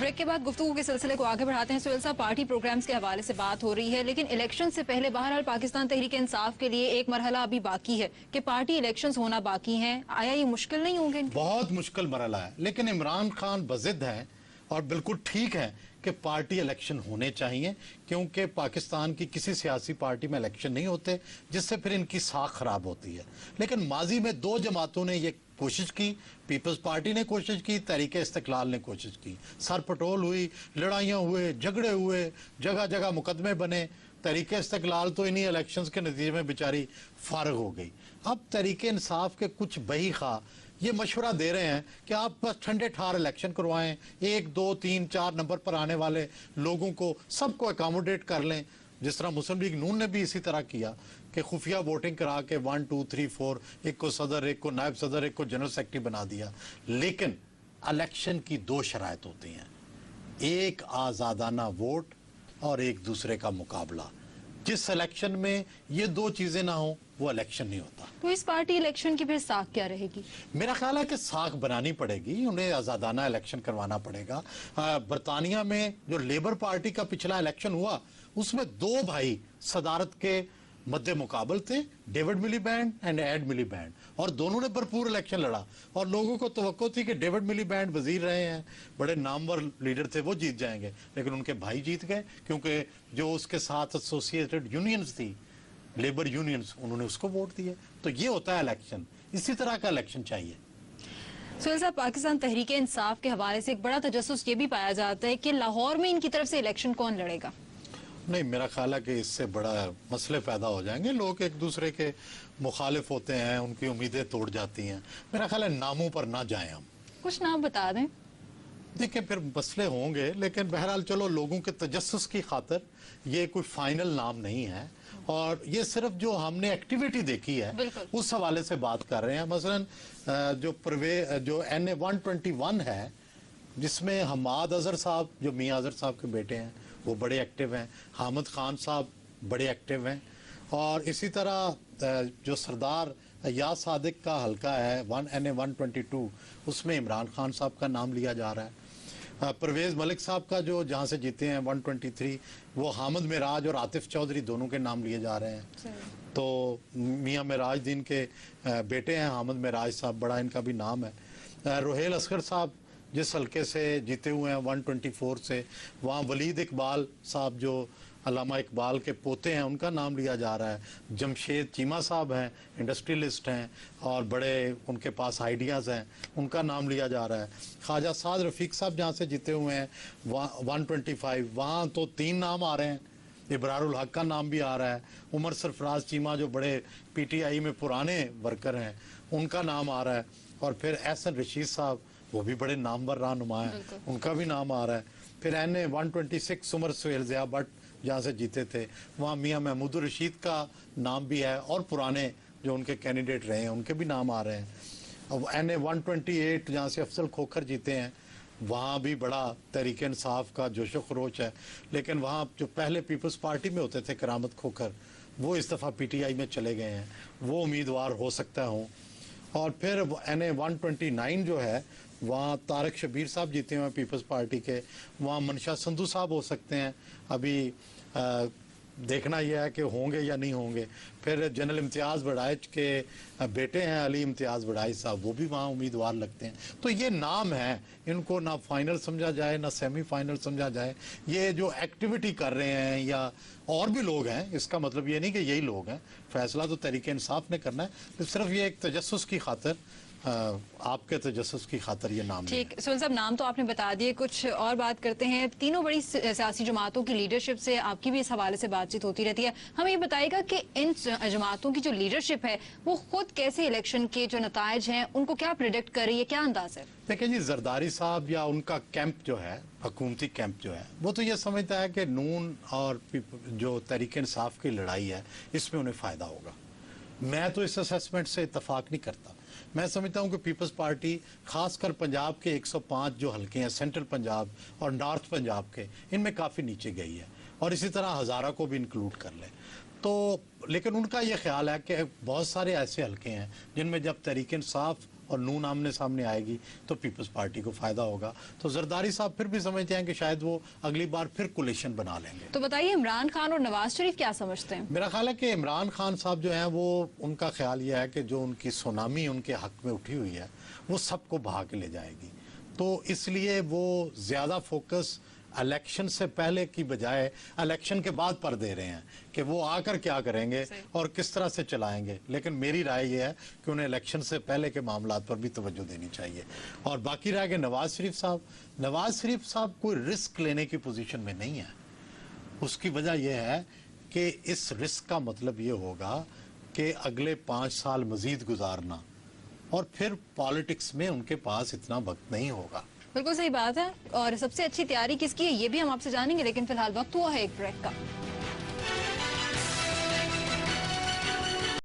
Break के बाद गुफ्तगू के सिलसिले को आगे बढ़ाते हैं। सुहेल साहब, पार्टी प्रोग्राम्स के हवाले से बात हो रही है, लेकिन इलेक्शन से पहले बहरहाल पाकिस्तान तहरीक इंसाफ के लिए एक मरहला अभी बाकी है कि पार्टी इलेक्शंस होना बाकी हैं। आया ये मुश्किल नहीं होंगे? बहुत मुश्किल मरहला है, लेकिन इमरान खान बज़िद है और बिल्कुल ठीक है कि पार्टी इलेक्शन होने चाहिए, क्योंकि पाकिस्तान की किसी सियासी पार्टी में इलेक्शन नहीं होते जिससे फिर इनकी साख खराब होती है। लेकिन माजी में दो जमातों ने ये कोशिश की, पीपल्स पार्टी ने कोशिश की, तहरीक इस्तिकलाल ने कोशिश की, सर पटोल हुई, लड़ाइयाँ हुए, झगड़े हुए, जगह जगह मुकदमे बने। तहरीक इस्तिकलाल तो इन्हीं इलेक्शंस के नतीजे में बेचारी फारग हो गई। अब तहरीक इंसाफ के कुछ बही खा ये मशवरा दे रहे हैं कि आप बस ठंडे ठार इलेक्शन करवाएं, 1, 2, 3, 4 नंबर पर आने वाले लोगों को सबको अकोमोडेट कर लें। जिस तरह मुस्लिम लीग नून ने भी इसी तरह किया कि खुफिया वोटिंग करा के 1, 2, 3, 4 एक को सदर, एक को नायब सदर, एक को जनरल सेक्रेटरी बना दिया। लेकिन इलेक्शन की दो शराइत होती हैं, एक आज़ादाना वोट और एक दूसरे का मुकाबला। जिस इलेक्शन में ये दो चीजें ना हो वो इलेक्शन नहीं होता। तो इस पार्टी इलेक्शन की फिर साख क्या रहेगी? मेरा ख्याल है कि साख बनानी पड़ेगी, उन्हें आज़ादाना इलेक्शन करवाना पड़ेगा। बरतानिया में जो लेबर पार्टी का पिछला इलेक्शन हुआ उसमें दो भाई सदारत के मद्दे मुकाबल थे, डेविड मिलीबैंड एंड एड मिलीबैंड, और दोनों ने भरपूर इलेक्शन लड़ा और लोगों को तवक्को थी कि डेविड मिलीबैंड वजीर रहे हैं, बड़े नामवर लीडर थे, वो जीत जाएंगे। लेकिन उनके भाई जीत गए, क्योंकि जो उसके साथ एसोसिएटेड यूनियंस थी, लेबर यूनियंस, उन्होंने उसको वोट दिए। तो ये होता है इलेक्शन, इसी तरह का इलेक्शन चाहिए। सुहेल साहब, पाकिस्तान तहरीक इंसाफ के हवाले से एक बड़ा तजस्सुस ये भी पाया जाता है कि लाहौर में इनकी तरफ से इलेक्शन कौन लड़ेगा? नहीं, मेरा ख्याल है कि इससे बड़ा मसले पैदा हो जाएंगे। लोग एक दूसरे के मुखालिफ होते हैं, उनकी उम्मीदें तोड़ जाती हैं। मेरा ख्याल है नामों पर ना जाएं हम। कुछ नाम बता दें। देखिए, फिर मसले होंगे, लेकिन बहरहाल चलो, लोगों के तजस्सुस की खातिर ये कोई फाइनल नाम नहीं है, और ये सिर्फ जो हमने एक्टिविटी देखी है उस हवाले से बात कर रहे हैं। मसलन जो NA 121 है, जिसमें हमाद अजहर साहब, जो मियाँ अजहर साहब के बेटे हैं, वो बड़े एक्टिव हैं, हामिद खान साहब बड़े एक्टिव हैं, और इसी तरह जो सरदार या सादिक का हल्का है NA 122, उसमें इमरान खान साहब का नाम लिया जा रहा है। परवेज़ मलिक साहब का जो जहाँ से जीते हैं 123, वो हामिद मिराज और आतिफ चौधरी दोनों के नाम लिए जा रहे हैं। तो मियाँ मिराज दीन के बेटे हैं हामिद मिराज साहब, बड़ा इनका भी नाम है। रोहेल असगर साहब जिस हल्के से जीते हुए हैं 124 से, वहाँ वलीद इकबाल साहब जो अल्लामा इकबाल के पोते हैं, उनका नाम लिया जा रहा है। जमशेद चीमा साहब हैं, इंडस्ट्रियलिस्ट हैं और बड़े उनके पास आइडियाज़ हैं, उनका नाम लिया जा रहा है। ख्वाजा साद रफ़ीक साहब जहाँ से जीते हुए हैं 125, वहाँ तो 3 नाम आ रहे हैं। इब्रारुल हक का नाम भी आ रहा है। उमर सरफराज चीमा जो बड़े PTI में पुराने वर्कर हैं, उनका नाम आ रहा है। और फिर एहसन रशीद साहब, वो भी बड़े नामवर रहनुमा हैं, उनका भी नाम आ रहा है। फिर NA 126 उमर सुहेल ज़िया भट्ट जहाँ से जीते थे, वहाँ मियाँ महमूद रशीद का नाम भी है, और पुराने जो उनके कैंडिडेट रहे हैं उनके भी नाम आ रहे हैं। अब NA 128 जहाँ से अफजल खोखर जीते हैं, वहाँ भी बड़ा तहरीक इंसाफ का जोश व खरोच है। लेकिन वहाँ जो पहले पीपल्स पार्टी में होते थे करामत खोखर, वो इस दफ़ा PTI में चले गए हैं, वो उम्मीदवार हो सकता हूँ। और फिर NA 129 जो है, वहाँ तारक शबीर साहब जीते हुए हैं पीपल्स पार्टी के, वहाँ मनशा संधू साहब हो सकते हैं। अभी देखना यह है कि होंगे या नहीं होंगे। फिर जनरल इम्तियाज़ बड़ाइच के बेटे हैं अली इम्तियाज़ बड़ाइच साहब, वो भी वहाँ उम्मीदवार लगते हैं। तो ये नाम है, इनको ना फाइनल समझा जाए ना सेमीफाइनल समझा जाए। ये जो एक्टिविटी कर रहे हैं या और भी लोग हैं, इसका मतलब ये नहीं कि यही लोग हैं। फैसला तो तहरीक इंसाफ ने करना है, तो सिर्फ ये एक तजस्सुस की खातिर, आपके तजस्सुस की खातिर ये नाम। ठीक, सुहेल साहब, नाम तो आपने बता दिए, कुछ और बात करते हैं। तीनों बड़ी सियासी जमातों की लीडरशिप से आपकी भी इस हवाले से बातचीत होती रहती है। हमें ये बताइएगा कि इन जमातों की जो लीडरशिप है वो खुद कैसे इलेक्शन के जो नतायज हैं उनको क्या प्रिडिक्ट कर रही है, क्या अंदाज है? देखिए जी, जरदारी साहब या उनका कैंप जो है, हुकूमती कैंप जो है, वो तो ये समझता है कि नून और जो तहरीक इंसाफ की लड़ाई है, इसमें उन्हें फ़ायदा होगा। मैं तो इस असेसमेंट से इत्तफाक नहीं करता। मैं समझता हूँ कि पीपल्स पार्टी खासकर पंजाब के 105 जो हल्के हैं, सेंट्रल पंजाब और नॉर्थ पंजाब के, इनमें काफ़ी नीचे गई है, और इसी तरह हज़ारा को भी इंक्लूड कर ले तो। लेकिन उनका ये ख्याल है कि बहुत सारे ऐसे हल्के हैं जिनमें जब तहरीक इंसाफ और नून आमने सामने आएगी तो पीपल्स पार्टी को फायदा होगा। तो जरदारी साहब फिर भी समझते हैं कि शायद वो अगली बार फिर कोलिशन बना लेंगे। तो बताइए इमरान खान और नवाज शरीफ क्या समझते हैं? मेरा ख्याल है कि इमरान खान साहब जो हैं वो, उनका ख्याल ये है कि जो उनकी सुनामी उनके हक में उठी हुई है वो सबको बहा के ले जाएगी, तो इसलिए वो ज्यादा फोकस इलेक्शन से पहले की बजाय इलेक्शन के बाद पर दे रहे हैं कि वो आकर क्या करेंगे और किस तरह से चलाएंगे। लेकिन मेरी राय ये है कि उन्हें इलेक्शन से पहले के मामलात पर भी तवज्जो देनी चाहिए। और बाकी रह गए नवाज शरीफ साहब कोई रिस्क लेने की पोजीशन में नहीं है। उसकी वजह यह है कि इस रिस्क का मतलब ये होगा कि अगले 5 साल मजीद गुजारना, और फिर पॉलिटिक्स में उनके पास इतना वक्त नहीं होगा। बिल्कुल सही बात है। और सबसे अच्छी तैयारी किसकी है ये भी हम आपसे जानेंगे, लेकिन फिलहाल वक्त हुआ है एक ब्रेक का।